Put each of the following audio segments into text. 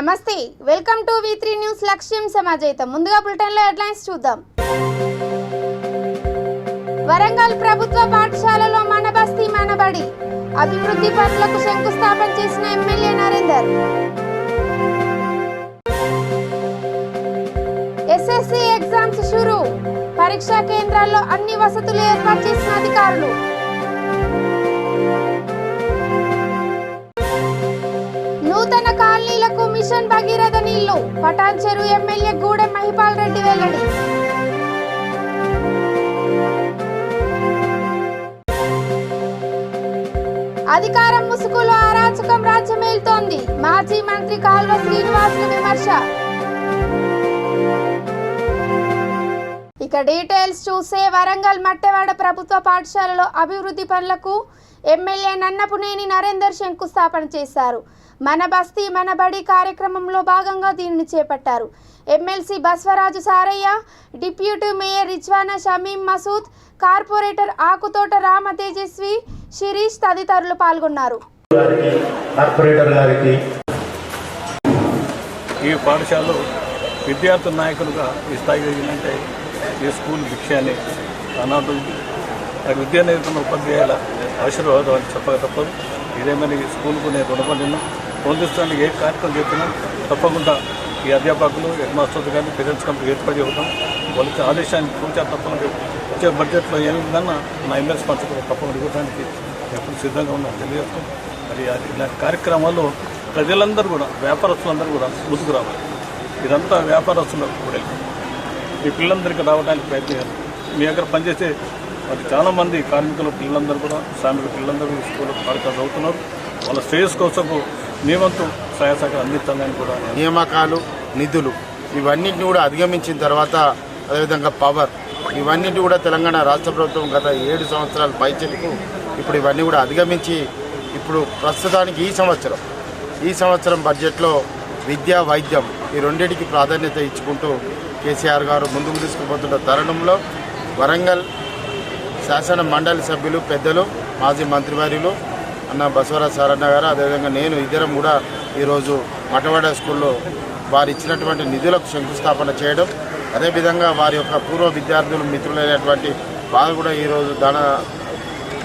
నమస్తే welcome to V3 news లక్ష్యం సమాజైతం ముందుగా బులెటిన్ లో హెడ్లైన్స్ చూద్దాం. వరంగల్ ప్రభుత్వ పాఠశాలలో మన బస్తీ మన బడి అభివృద్ధి పనులకు శంకుస్థాపన చేసిన ఎమ్మెల్యే నరేందర్. SSC ఎగ్జామ్స్ షురు పరీక్షా కేంద్రాల్లో అన్ని వసతులు ఏర్పాటు చేసిన అధికారులు. నూతన కాలనీలకు మిషన్ భగీరథ నీళ్లు పటాన్ చెరువు ఎమ్మెల్యే గూడెం మహిపాల్ రెడ్డి వెల్లడి. అధికారం ముసుగులో అరాచకం రాజ్యమేలుతోంది మాజీ మంత్రి కాల్వ శ్రీనివాసులు విమర్శ. ఇక డీటెయిల్స్ చూసే వరంగల్ మట్టెవాడ ప్రభుత్వ పాఠశాలలో అభివృద్ధి పనులకు ఎమ్మెల్యే నన్నపునేని నరేందర్ శంకుస్థాపన చేశారు. మన బస్తీ మన బడి కార్యక్రమంలో భాగంగా దీనిని చేపట్టారు. MLC Baswaraju Saraiah, deputy mayor Rizwana Shamim Masood, corporator Akuthota Rama Tejaswi, Shirish తదితరులు పాల్గొన్నారు. ఈ పాఠశాలలో విద్యార్థి నాయకులుగా ఈ స్థాయికి ఎదిగినంటే ఈ స్కూల్ విషయాన్ని అనాథ విద్యా నేర్పుతున్న ఉపాధ్యాయుల ఆశీర్వాదం అని చెప్పక తప్పదు. ఇదేమని ఈ స్కూల్కు నేను రుణపడినా పొందిస్తానికి ఏ కార్యక్రమం చెప్పినా తప్పకుండా ఈ అధ్యాపకులు హెడ్ మాస్టర్స్ కానీ పేరెంట్స్ కంపెనీ ఏర్పాటు చేద్దాం. వాళ్ళకి ఆదేశాన్ని పూర్తిగా తప్పకుండా వచ్చే బడ్జెట్లో ఏమిందన్నా నా ఎమ్మెల్సీ పంచుకు తప్పకుండా ఇవ్వడానికి ఎప్పుడు సిద్ధంగా ఉన్నాను తెలియజేస్తాం. మరి ఇలాంటి కార్యక్రమాల్లో ప్రజలందరూ కూడా వ్యాపారస్తులందరూ కూడా ముందుకు రావాలి. ఇదంతా వ్యాపారస్తులకు కూడా ఈ పిల్లలందరికీ రావడానికి ప్రయత్నించాలి. మీ దగ్గర పనిచేసే మరి చాలామంది కార్మికుల పిల్లలందరూ కూడా శ్రామిక పిల్లలందరూ స్కూల్లో పాఠశాల చదువుతున్నారు. వాళ్ళ శ్రేయస్ కోసం నియమంతో సహాయ సహకారం అందించాలని కూడా నియామకాలు నిధులు ఇవన్నింటినీ కూడా అధిగమించిన తర్వాత అదేవిధంగా పవర్ ఇవన్నింటి కూడా తెలంగాణ రాష్ట్ర ప్రభుత్వం గత 7 సంవత్సరాల పైచెలకు ఇప్పుడు ఇవన్నీ కూడా అధిగమించి ఇప్పుడు ప్రస్తుతానికి ఈ సంవత్సరం బడ్జెట్లో విద్యా వైద్యం ఈ రెండింటికి ప్రాధాన్యత ఇచ్చుకుంటూ కేసీఆర్ గారు ముందుకు తీసుకుపోతున్న తరుణంలో వరంగల్ శాసన మండలి సభ్యులు పెద్దలు మాజీ మంత్రివర్యులు అన్న బసవరాజ్ సారన్న గారు అదేవిధంగా నేను ఇద్దరం కూడా ఈరోజు మటవాడ స్కూల్లో వారు ఇచ్చినటువంటి నిధులకు శంకుస్థాపన చేయడం, అదేవిధంగా వారి యొక్క పూర్వ విద్యార్థులు మిత్రులైనటువంటి వారు కూడా ఈరోజు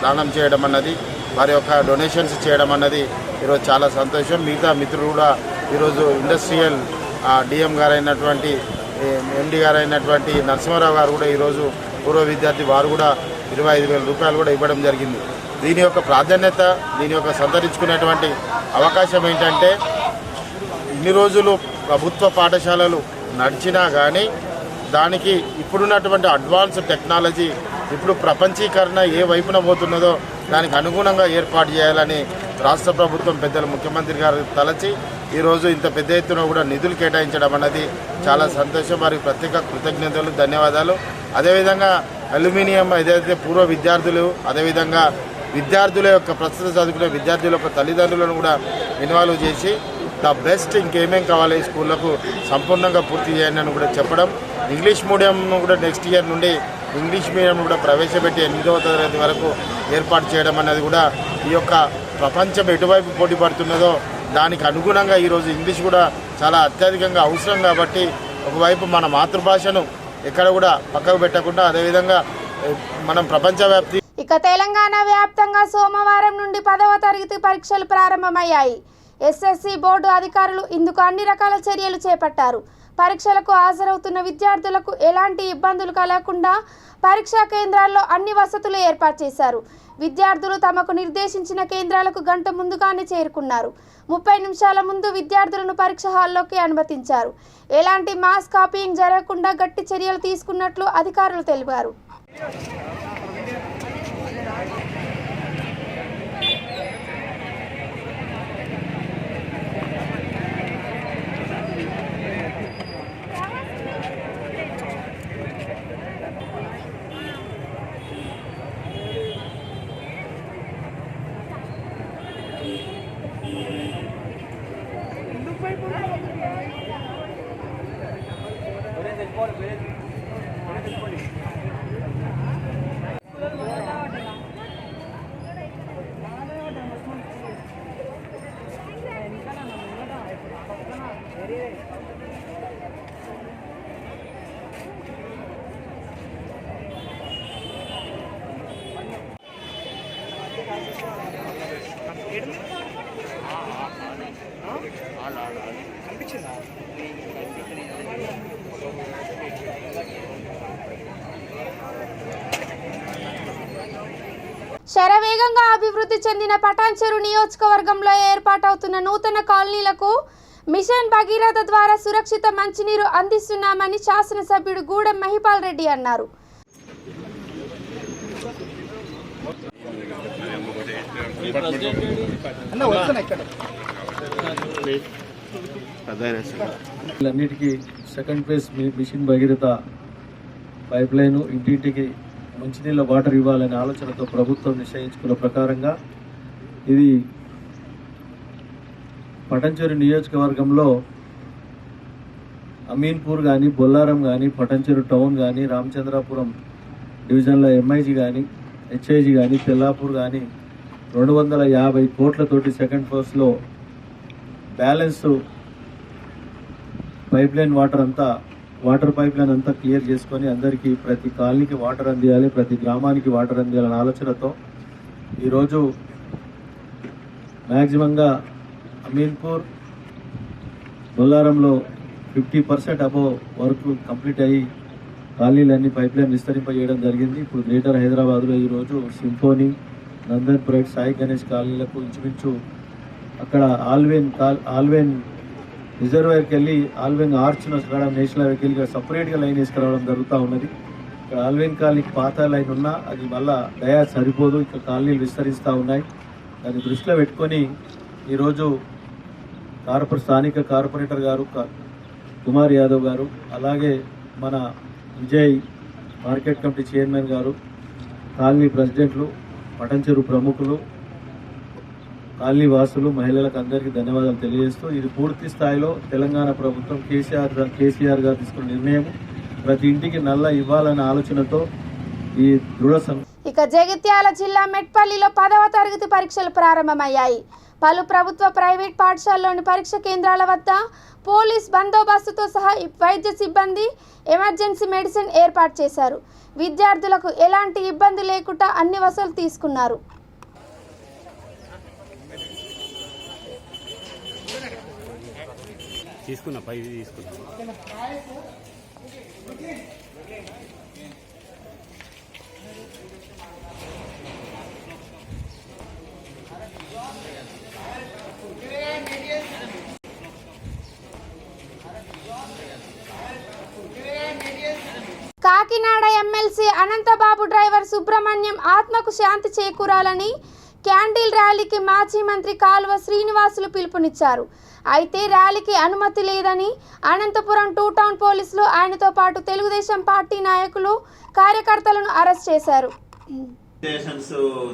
దానం చేయడం అన్నది, వారి యొక్క డొనేషన్స్ చేయడం అన్నది ఈరోజు చాలా సంతోషం. మిగతా మిత్రులు కూడా ఈరోజు ఇండస్ట్రియల్ డిఎం గారైనటువంటి ఎండి గారైనటువంటి నరసింహారావు గారు కూడా ఈరోజు పూర్వ విద్యార్థి వారు కూడా 25,000 రూపాయలు కూడా ఇవ్వడం జరిగింది. దీని యొక్క ప్రాధాన్యత దీని యొక్క సంతరించుకునేటువంటి అవకాశం ఏంటంటే ఇన్ని రోజులు ప్రభుత్వ పాఠశాలలు నడిచినా కానీ దానికి ఇప్పుడున్నటువంటి అడ్వాన్స్ టెక్నాలజీ ఇప్పుడు ప్రపంచీకరణ ఏ వైపున పోతున్నదో దానికి అనుగుణంగా ఏర్పాటు చేయాలని రాష్ట్ర ప్రభుత్వం పెద్దలు ముఖ్యమంత్రి గారు తలచి ఈరోజు ఇంత పెద్ద ఎత్తున కూడా నిధులు కేటాయించడం అన్నది చాలా సంతోషం. వారికి ప్రత్యేక కృతజ్ఞతలు, ధన్యవాదాలు. అదేవిధంగా అల్యూమినియం ఏదైతే పూర్వ విద్యార్థులు అదేవిధంగా విద్యార్థుల యొక్క ప్రస్తుత చదువుకునే విద్యార్థుల యొక్క తల్లిదండ్రులను కూడా ఇన్వాల్వ్ చేసి ద బెస్ట్ ఇంకేమేం కావాలి స్కూళ్లకు సంపూర్ణంగా పూర్తి చేయండి అని కూడా చెప్పడం, ఇంగ్లీష్ మీడియం కూడా నెక్స్ట్ ఇయర్ నుండి ఇంగ్లీష్ మీడియం కూడా ప్రవేశపెట్టి 8వ తరగతి వరకు ఏర్పాటు చేయడం అన్నది కూడా ఈ యొక్క ప్రపంచం ఎటువైపు పోటీ పడుతున్నదో దానికి అనుగుణంగా ఈరోజు ఇంగ్లీష్ కూడా చాలా అత్యధికంగా అవసరం. కాబట్టి ఒకవైపు మన మాతృభాషను ఎక్కడ కూడా పక్కకు పెట్టకుండా అదేవిధంగా మనం ప్రపంచవ్యాప్తి. ఇక తెలంగాణ వ్యాప్తంగా సోమవారం నుండి 10వ తరగతి పరీక్షలు ప్రారంభమయ్యాయి. SSC బోర్డు అధికారులు ఇందుకు అన్ని రకాల చర్యలు చేపట్టారు. పరీక్షలకు హాజరవుతున్న విద్యార్థులకు ఎలాంటి ఇబ్బందులు కలగకుండా పరీక్షా కేంద్రాల్లో అన్ని వసతులు ఏర్పాటు చేశారు. విద్యార్థులు తమకు నిర్దేశించిన కేంద్రాలకు గంట ముందుగానే చేరుకున్నారు. 30 నిమిషాల ముందు విద్యార్థులను పరీక్ష హాల్లోకి అనుమతించారు. ఎలాంటి మాస్ కాపీయింగ్ జరగకుండా గట్టి చర్యలు తీసుకున్నట్లు అధికారులు తెలిపారు. శరవేగంగా అభివృద్ధి చెందిన పటాన్చెరు నియోజకవర్గంలో ఏర్పాటవుతున్న నూతన కాలనీలకు మిషన్ భగీరథ ద్వారా సురక్షిత మంచినీరు అందిస్తున్నామని శాసనసభ్యుడు గూడెం మహిపాల్ రెడ్డి అన్నారు. అన్నిటికీ second phase mission Bhagiratha pipe line ఇంటింటికి మంచినీళ్ళ వాటర్ ఇవ్వాలనే ఆలోచనతో ప్రభుత్వం నిశ్చయించుకున్న ప్రకారంగా ఇది పటాన్చెరు నియోజకవర్గంలో అమీన్పూర్ కానీ, బొల్లారం కానీ, పటాన్చెరు టౌన్ కానీ, రామచంద్రాపురం డివిజన్లో ఎంఐజీ కానీ, హెచ్ఐజీ కానీ, తెల్లాపూర్ కానీ 250 కోట్లతోటి సెకండ్ ఫేజ్లో balance pipe line water pipe line అంతా క్లియర్ చేసుకొని అందరికీ ప్రతి కాలనీకి వాటర్ అందియాలి, ప్రతి గ్రామానికి వాటర్ అందియాలనే ఆలోచనతో ఈరోజు మ్యాక్సిమంగా అమీన్పూర్, బొల్లారంలో 50% అబోవ్ వర్క్ కంప్లీట్ అయ్యి కాలనీలన్నీ పైప్ లైన్ విస్తరింపజేయడం జరిగింది. ఇప్పుడు గ్రేటర్ హైదరాబాద్లో ఈరోజు సింఫోనీ, నందన్పేట్, సాయి గణేష్ కాలనీలకు ఇంచుమించు అక్కడ ఆల్వేన్ రిజర్వాయర్కి వెళ్ళి ఆల్వేన్ ఆర్చ్ను వేసుకోవడం, నేషనల్ హైవేకి వెళ్ళి సపరేట్గా లైన్ వేసుకురావడం జరుగుతూ ఉన్నది. ఇక్కడ ఆల్వేన్ కాలనీకి పాత లైన్ ఉన్నా అది మళ్ళా దయా సరిపోదు, ఇక్కడ కాలనీలు విస్తరిస్తూ ఉన్నాయి. దాన్ని దృష్టిలో పెట్టుకొని ఈరోజు స్థానిక కార్పొరేటర్ గారు కుమార్ యాదవ్ గారు, అలాగే మన విజయ్ మార్కెట్ కమిటీ చైర్మన్ గారు, కాలనీ ప్రెసిడెంట్లు, పటాన్చెరు ప్రముఖులు, కాలనీ వాసులు, మహిళలకు అందరికీ ధన్యవాదాలు తెలియజేస్తూ ఇది పూర్తి స్థాయిలో తెలంగాణ ప్రభుత్వం కేసీఆర్ గారు తీసుకున్న నిర్ణయం. ప్రతి ఇంటికి నల్ల ఇవ్వాలనే ఆలోచనతో ఈ ఇక జగిత్యాల జిల్లా మెట్పల్లిలో 10వ తరగతి పరీక్షలు ప్రారంభమయ్యాయి. పలు ప్రభుత్వ ప్రైవేట్ పాఠశాలలోని పరీక్ష కేంద్రాల వద్ద పోలీస్ బందోబస్తుతో సహా వైద్య సిబ్బంది ఎమర్జెన్సీ మెడిసిన్ ఏర్పాటు చేశారు. విద్యార్థులకు ఎలాంటి ఇబ్బంది లేకుండా అన్ని వసతులు తీసుకున్నారు. కాకినాడ ఎమ్మెల్సీ అనంతబాబు డ్రైవర్ సుబ్రహ్మణ్యం ఆత్మకు శాంతి చేకూరాలని క్యాండిల్ ర్యాలీకి మాజీ మంత్రి కాలువ శ్రీనివాసులు పిలుపునిచ్చారు. అయితే ర్యాలీకి అనుమతి లేదని అనంతపురం 2 టౌన్ పోలీసులు ఆయనతో పాటు తెలుగుదేశం పార్టీ నాయకులు, కార్యకర్తలను అరెస్ట్ చేశారు. స్టేషన్స్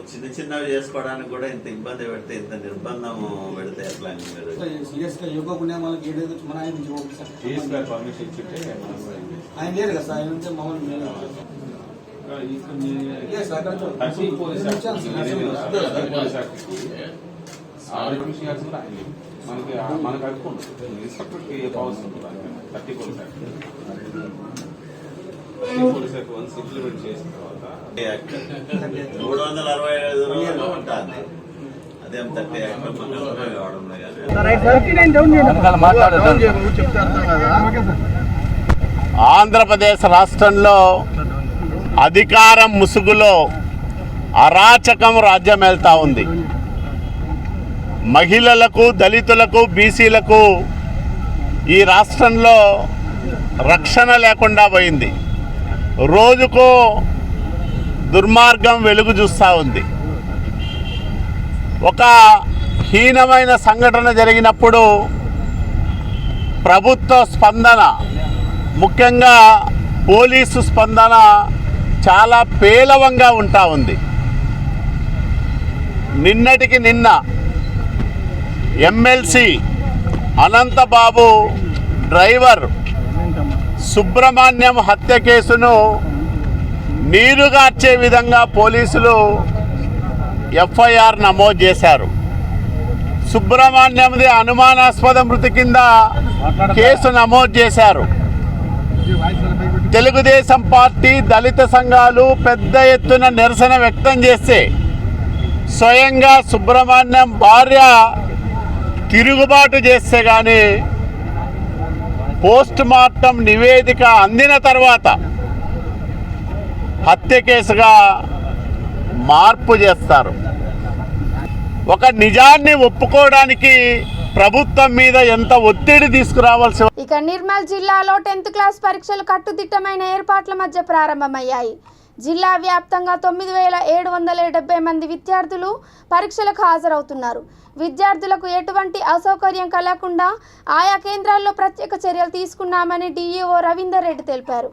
చిన్న చిన్నవి చేసుకోవడానికి కూడా ఇంత ఇబ్బంది పెడితే, ఇంత నిర్బంధం పెడితే ఎట్లా మనకు అనుకుంటుంది ఇన్స్పెక్టర్కి పవర్స్ ఉంటుంది 30 పోలీస్ యాక్ట్ వన్స్ ఇంప్లిమెంట్ చేసిన తర్వాత 365 రోజులు ఉంటుంది. అదేం 30 యాక్ట్ కావడం ఆంధ్రప్రదేశ్ రాష్ట్రంలో అధికారం ముసుగులో అరాచకం రాజ్యం వెళ్తా ఉంది. మహిళలకు, దళితులకు, బీసీలకు ఈ రాష్ట్రంలో రక్షణ లేకుండా పోయింది. రోజుకో దుర్మార్గం వెలుగు చూస్తూ ఉంది. ఒక హీనమైన సంఘటన జరిగినప్పుడు ప్రభుత్వ స్పందన, ముఖ్యంగా పోలీసు స్పందన చాలా పేలవంగా ఉంటా ఉంది. నిన్నటికి నిన్న ఎమ్మెల్సీ అనంతబాబు డ్రైవర్ సుబ్రహ్మణ్యం హత్య కేసును నీరుగార్చే విధంగా పోలీసులు ఎఫ్ఐఆర్ నమోదు చేశారు. సుబ్రహ్మణ్యంది అనుమానాస్పద మృతి కింద కేసు నమోదు చేశారు. తెలుగుదేశం పార్టీ దళిత సంఘాలు పెద్ద ఎత్తున నిరసన వ్యక్తం చేస్తే స్వయంగా సుబ్రహ్మణ్యం భార్య తిరుగుబాటు చేస్తే కానీ పోస్ట్ మార్టం నివేదిక అందిన తర్వాత హత్య కేసుగా మార్పు చేస్తారు. ఒక నిజాన్ని ఒప్పుకోవడానికి ప్రభుత్వం మీద ఎంత ఒత్తిడి తీసుకురావాల్సి. ఇక నిర్మల్ జిల్లాలో 10th క్లాస్ పరీక్షలు కట్టుదిట్టమైన ఏర్పాట్ల మధ్య ప్రారంభమయ్యాయి. జిల్లా వ్యాప్తంగా 9,770 మంది విద్యార్థులు పరీక్షలకు హాజరవుతున్నారు. విద్యార్థులకు ఎటువంటి అసౌకర్యం కలగకుండా ఆయా కేంద్రాల్లో ప్రత్యేక చర్యలు తీసుకున్నామని డిఈఓ రవీందర్ రెడ్డి తెలిపారు.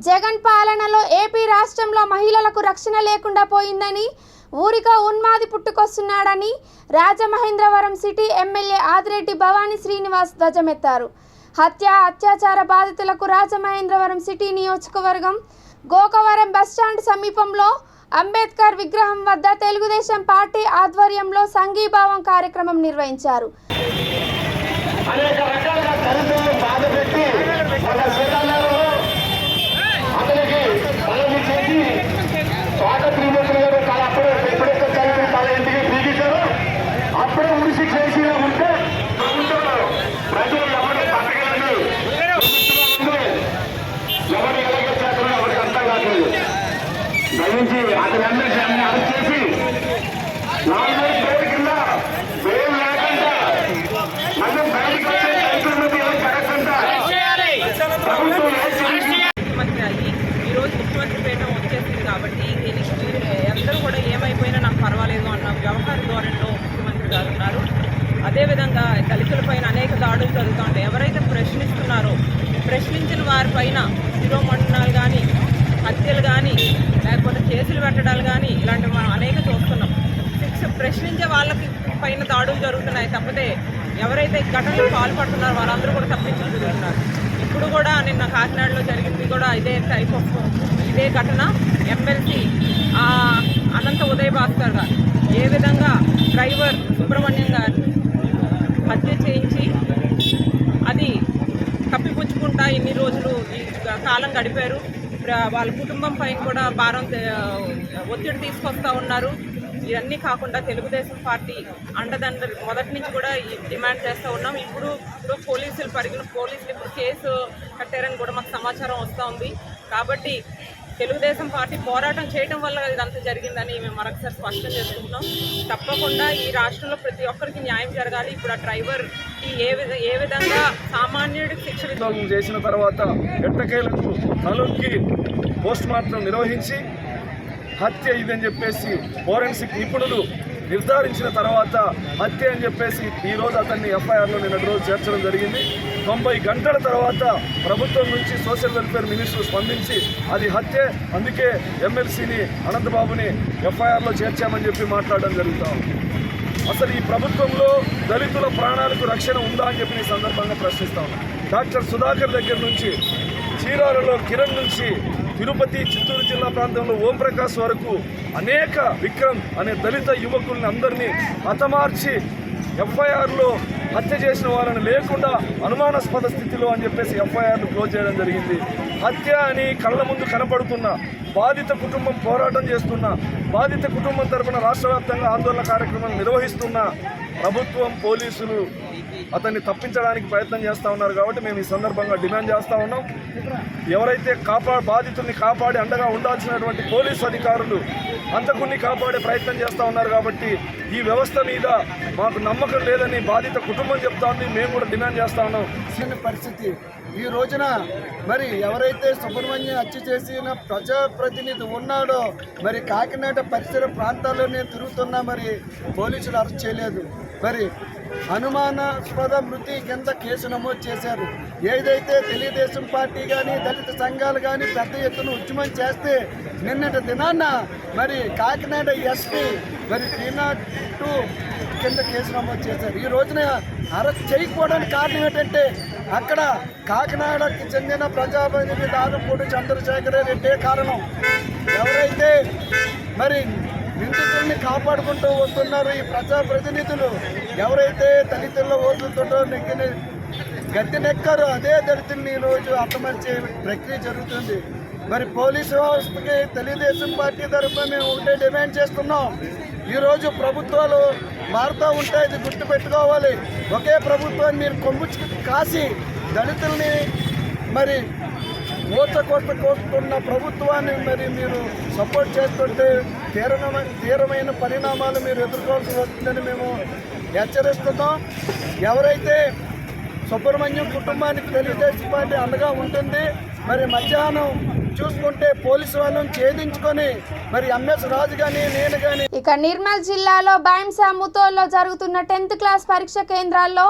జగన్ పాలనలో ఏపీ రాష్ట్రంలో మహిళలకు రక్షణ లేకుండా పోయిందని, ఊరిగా ఉన్మాది పుట్టుకొస్తున్నాడని రాజమహేంద్రవరం సిటీ ఎమ్మెల్యే ఆదిరెడ్డి భవానీ శ్రీనివాస్ ధ్వజమెత్తారు. అత్యాచార బాధితులకు రాజమహేంద్రవరం సిటీ నియోజకవర్గం గోకవరం బస్టాండ్ సమీపంలో అంబేద్కర్ విగ్రహం వద్ద తెలుగుదేశం పార్టీ ఆధ్వర్యంలో సంఘీభావం కార్యక్రమం నిర్వహించారు. అనేక రకాలుగా దళితులను బాధపెట్టి మన శ్రీకాంధ్రంలో అతనికి పదవి చేసి స్వాతంత్ర్యం గారు చాలా అప్పుడే ఎప్పుడైతే దళితులు తల ఇంటికి బీగించారు అప్పుడే ఉరిశిక్ష చేసి ఉంటే ప్రజలు ఎవరు పట్టగలని ఎవరు ఎలాగొచ్చారో ఎవరికి అర్థం కావట్లేదు. దయించి అతని అందరికీ అన్ని అరెస్ట్ చేసి 4 రోజుల కింద వేలు లేకుండా మనం బయటకు వచ్చే రైతులకి జరగకుండా ప్రభుత్వం ముఖ్యమంత్రి అయ్యి ఈరోజు ముఖ్యమంత్రి పీఠం వచ్చేసింది కాబట్టి అందరూ కూడా ఏమైపోయినా నాకు పర్వాలేదు అన్న వ్యవహార ధోరణిలో ముఖ్యమంత్రి గారు ఉన్నారు. అదేవిధంగా దళితులపైన అనేక దాడులు జరుగుతుంటాయి. ఎవరైతే ప్రశ్నిస్తున్నారో ప్రశ్నించిన వారిపైన శిరోమండనాలు కానీ హత్యలు కానీ లేకపోతే కేసులు పెట్టడాలు కానీ ఇలాంటివి మనం అనేక చూస్తున్నాం. ప్రశ్నించే వాళ్ళకి పైన దాడులు జరుగుతున్నాయి తప్పితే ఎవరైతే ఘటనలు పాల్పడుతున్నారో వాళ్ళందరూ కూడా తప్పించుకుంటున్నారు. ఇప్పుడు కూడా నిన్న కాకినాడలో జరిగింది కూడా ఇదే ఘటన. ఎమ్మెల్సీ అనంత ఉదయ్ భాస్కర్ గారు ఏ విధంగా డ్రైవర్ సుబ్రహ్మణ్యం గారు హత్య చేయించి అది కప్పిపుచ్చుకుంటా ఇన్ని రోజులు ఈ కాలం గడిపారు. వాళ్ళ కుటుంబం పైన కూడా ఒత్తిడి తీసుకొస్తా ఉన్నారు. ఇవన్నీ కాకుండా తెలుగుదేశం పార్టీ అండదండ మొదటి నుంచి కూడా డిమాండ్ చేస్తూ ఉన్నాం. ఇప్పుడు పోలీసులు ఇప్పుడు కేసు కట్టారని కూడా మాకు సమాచారం వస్తూ ఉంది. కాబట్టి తెలుగుదేశం పార్టీ పోరాటం చేయడం వల్ల ఇదంతా జరిగిందని మేము మరొకసారి స్పష్టం చేసుకుంటున్నాం. తప్పకుండా ఈ రాష్ట్రంలో ప్రతి ఒక్కరికి న్యాయం జరగాలి. ఇప్పుడు ఆ డ్రైవర్కి ఏ విధంగా సామాన్యుడికి శిక్ష చేసిన తర్వాత ఎట్టకేలకు తలొక్కి పోస్ట్ మార్టం నిర్వహించి హత్య ఇదని చెప్పేసి ఫోరెన్సిక్ నిపుణులు నిర్ధారించిన తర్వాత హత్య అని చెప్పేసి ఈరోజు అతన్ని ఎఫ్ఐఆర్లో నిన్నటి రోజు చేర్చడం జరిగింది. 90 గంటల తర్వాత ప్రభుత్వం నుంచి సోషల్ వెల్ఫేర్ మినిస్టర్ స్పందించి అది హత్య, అందుకే ఎమ్మెల్సీని అనంతబాబుని ఎఫ్ఐఆర్లో చేర్చామని చెప్పి మాట్లాడడం జరుగుతాం. అసలు ఈ ప్రభుత్వంలో దళితుల ప్రాణాలకు రక్షణ ఉందా అని చెప్పి ఈ సందర్భంగా ప్రశ్నిస్తాం. డాక్టర్ సుధాకర్ దగ్గర నుంచి చీరాలలో కిరణ్ నుంచి తిరుపతి చిత్తూరు జిల్లా ప్రాంతంలో ఓంప్రకాష్ వరకు అనేక విక్రమ్ అనే దళిత యువకుల్ని అందరినీ హతమార్చి ఎఫ్ఐఆర్లో హత్య చేసిన వాళ్ళని లేకుండా అనుమానాస్పద స్థితిలో అని చెప్పేసి ఎఫ్ఐఆర్ను క్లోజ్ చేయడం జరిగింది. హత్య అని కళ్ళ ముందు కనపడుతున్న బాధిత కుటుంబం పోరాటం చేస్తున్న బాధిత కుటుంబం తరపున రాష్ట్ర వ్యాప్తంగా ఆందోళన కార్యక్రమాలు నిర్వహిస్తున్న ప్రభుత్వం పోలీసులు అతన్ని తప్పించడానికి ప్రయత్నం చేస్తూ ఉన్నారు. కాబట్టి మేము ఈ సందర్భంగా డిమాండ్ చేస్తూ ఉన్నాం. ఎవరైతే బాధితుల్ని కాపాడి అండగా ఉండాల్సినటువంటి పోలీసు అధికారులు అంతకుని కాపాడే ప్రయత్నం చేస్తూ ఉన్నారు. కాబట్టి ఈ వ్యవస్థ మీద మాకు నమ్మకం లేదని బాధిత కుటుంబం చెప్తా ఉంది. మేము కూడా డిమాండ్ చేస్తూ ఉన్నాం. పరిస్థితి ఈ రోజున మరి ఎవరైతే సుబ్రహ్మణ్యం హత్య చేసిన ప్రజాప్రతినిధి ఉన్నాడో మరి కాకినాడ పరిసర ప్రాంతాల్లోనే తిరుగుతున్నా మరి పోలీసులు అరెస్ట్ చేయలేదు. మరి అనుమానాస్పద మృతి కింద కేసు నమోదు చేశారు. ఏదైతే తెలుగుదేశం పార్టీ కానీ దళిత సంఘాలు కానీ పెద్ద ఎత్తున ఉద్యమం చేస్తే నిన్నటి దినాన్న మరి కాకినాడ ఎస్పీ మరి 302 కింద కేసు నమోదు చేశారు. ఈ రోజున అరెస్ట్ చేయకపోవడానికి కారణం ఏంటంటే అక్కడ కాకినాడకి చెందిన ప్రజాప్రతినిధి దారుపూడి చంద్రశేఖర్ రెడ్డి కారణం. ఎవరైతే మరి నిందితుల్ని కాపాడుకుంటూ వస్తున్నారు ఈ ప్రజాప్రతినిధులు, ఎవరైతే దళితుల్లో ఓట్లతో గద్దెనెక్కారో అదే దళితుల్ని ఈరోజు హతమార్చే ప్రక్రియ జరుగుతుంది. మరి పోలీసు వ్యవస్థకి తెలుగుదేశం పార్టీ తరఫున మేము ఒకటే డిమాండ్ చేస్తున్నాం. ఈరోజు ప్రభుత్వాలు మారుతూ ఉంటే ఇది గుర్తుపెట్టుకోవాలి. ఒకే ప్రభుత్వాన్ని మీరు కొమ్ము కాసి దళితుల్ని మరి కోస్తున్న ప్రభుత్వాన్ని మరి మీరు సపోర్ట్ చేస్తుంటే తీవ్రమైన పరిణామాలు మీరు ఎదుర్కోవాల్సి వస్తుందని మేము హెచ్చరిస్తున్నాం. ఎవరైతే సుబ్రహ్మణ్యం కుటుంబానికి తెలుగుదేశం పార్టీ అండగా ఉంటుంది. మరి మధ్యాహ్నం చూసుకుంటే పోలీసు వాళ్ళని ఛేదించుకొని మరి ఎంఎస్ రాజు కానీ నేను కానీ. ఇక నిర్మల్ జిల్లాలో బైంసా ముతోల్లో జరుగుతున్న 10th క్లాస్ పరీక్ష కేంద్రాల్లో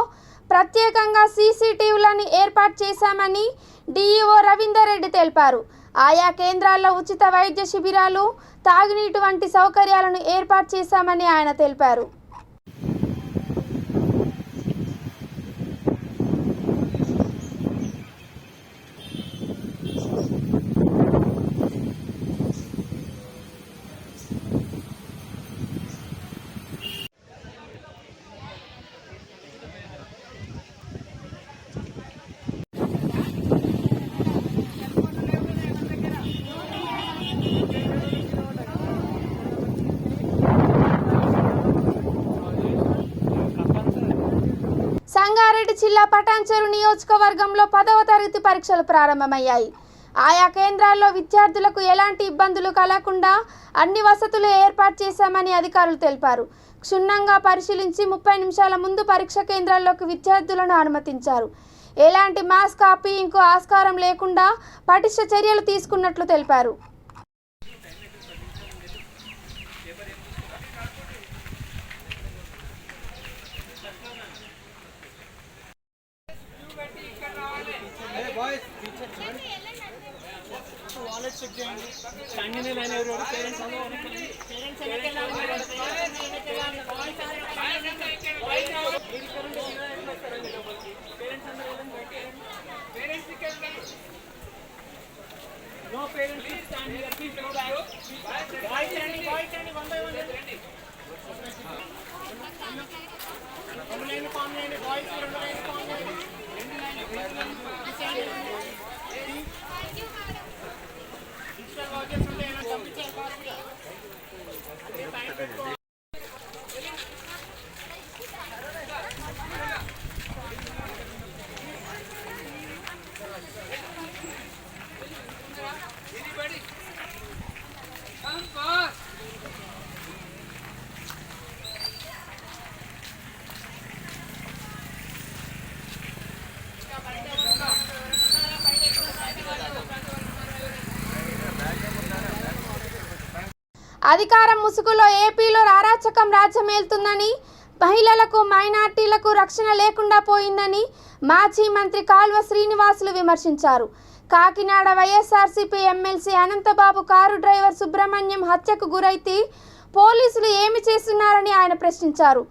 ప్రత్యేకంగా సీసీటీవీలను ఏర్పాటు చేశామని డిఈఓ రవీందర్ రెడ్డి తెలిపారు. ఆయా కేంద్రాల్లో ఉచిత వైద్య శిబిరాలు, తాగునీటి వంటి సౌకర్యాలను ఏర్పాటు చేశామని ఆయన తెలిపారు. సంగారెడ్డి జిల్లా పటాన్చెరు నియోజకవర్గంలో 10వ తరగతి పరీక్షలు ప్రారంభమయ్యాయి. ఆయా కేంద్రాల్లో విద్యార్థులకు ఎలాంటి ఇబ్బందులు కలగకుండా అన్ని వసతులు ఏర్పాటు చేశామని అధికారులు తెలిపారు. క్షుణ్ణంగా పరిశీలించి 30 నిమిషాల ముందు పరీక్ష కేంద్రాల్లోకి విద్యార్థులను అనుమతించారు. ఎలాంటి మాస్ కాపీయింగ్కు ఆస్కారం లేకుండా పటిష్ట చర్యలు తీసుకున్నట్లు తెలిపారు. అధికారం ముసుగులో ఏపీలో అరాచకం రాజ్యమేలుతుందని, మహిళలకు మైనార్టీలకు రక్షణ లేకుండా పోయిందని మాజీ మంత్రి కాల్వ శ్రీనివాసులు విమర్శించారు. Kakinada YSRCP MLC Anantha Babu car driver Subrahmanyam హత్యకు గురైతే పోలీసులు ఏమి చేస్తున్నారని ఆయన ప్రశ్నించారు.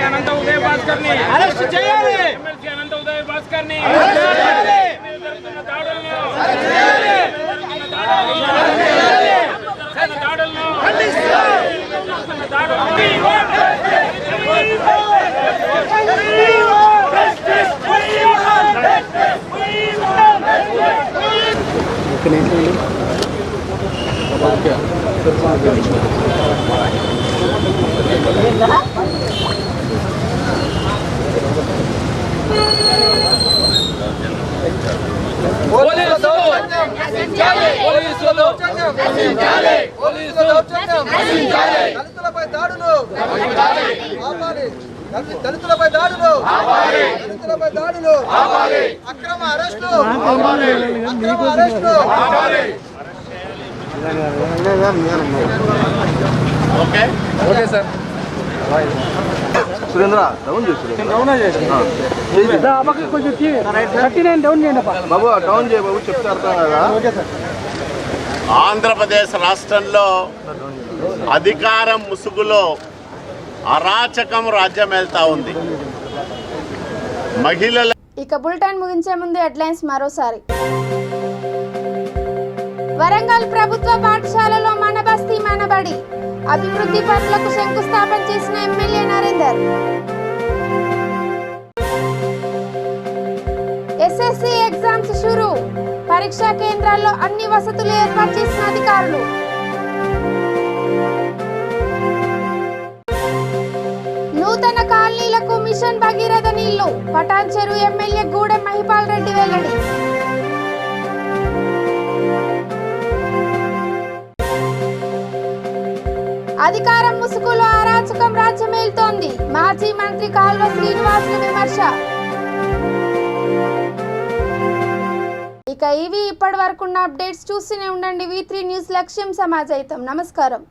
అనంత ఉదయ్ భాస్కర్ ని అరెస్ట్ చేయాలి. అనంత ఉదయ్ భాస్కర్ ని దళితులపై దాడులు అక్రమ అరెస్టులు ఓకే సార్. సురేంద్ర డౌన్ బాబు, డౌన్ చేయ బాబు, చెప్తే అర్థం కదా. ఆంధ్రప్రదేశ్ రాష్ట్రంలో అధికారం ముసుగులో అరాచకం రాజ్యమేల్తా ఉంది. మహిళల ఇక బులెటిన్ ముగించే ముందు హెడ్లైన్స్ మరోసారి. వరంగల్ ప్రభుత్వ పాఠశాలలో మన బస్తీ మనబడి అభివృద్ధి పనులకు శంకుస్థాపన చేసిన ఎమ్మెల్యే నరేందర్. ఎస్ఎస్సి ఎగ్జామ్స్ షురూ, పరీక్షా కేంద్రాల్లో అన్ని వసతులు ఏర్పాటు చేసిన అధికారులు. నూతన కాలనీలకు మిషన్ భగీరథ నీళ్లు, పటాన్చెరు ఎమ్మెల్యే గూడెం మహిపాల్ రెడ్డి వెల్లడి. అధికారం ముసుగులో అరాచకం రాజ్యమేలుతోంది, మాజీ మంత్రి కాల్వ శ్రీనివాసులు విమర్శ. ఇక ఇవి ఇప్పటి వరకున్న అప్డేట్స్. చూస్తూనే ఉండండి V3 న్యూస్, లక్ష్యం సమాజయితం. నమస్కారం.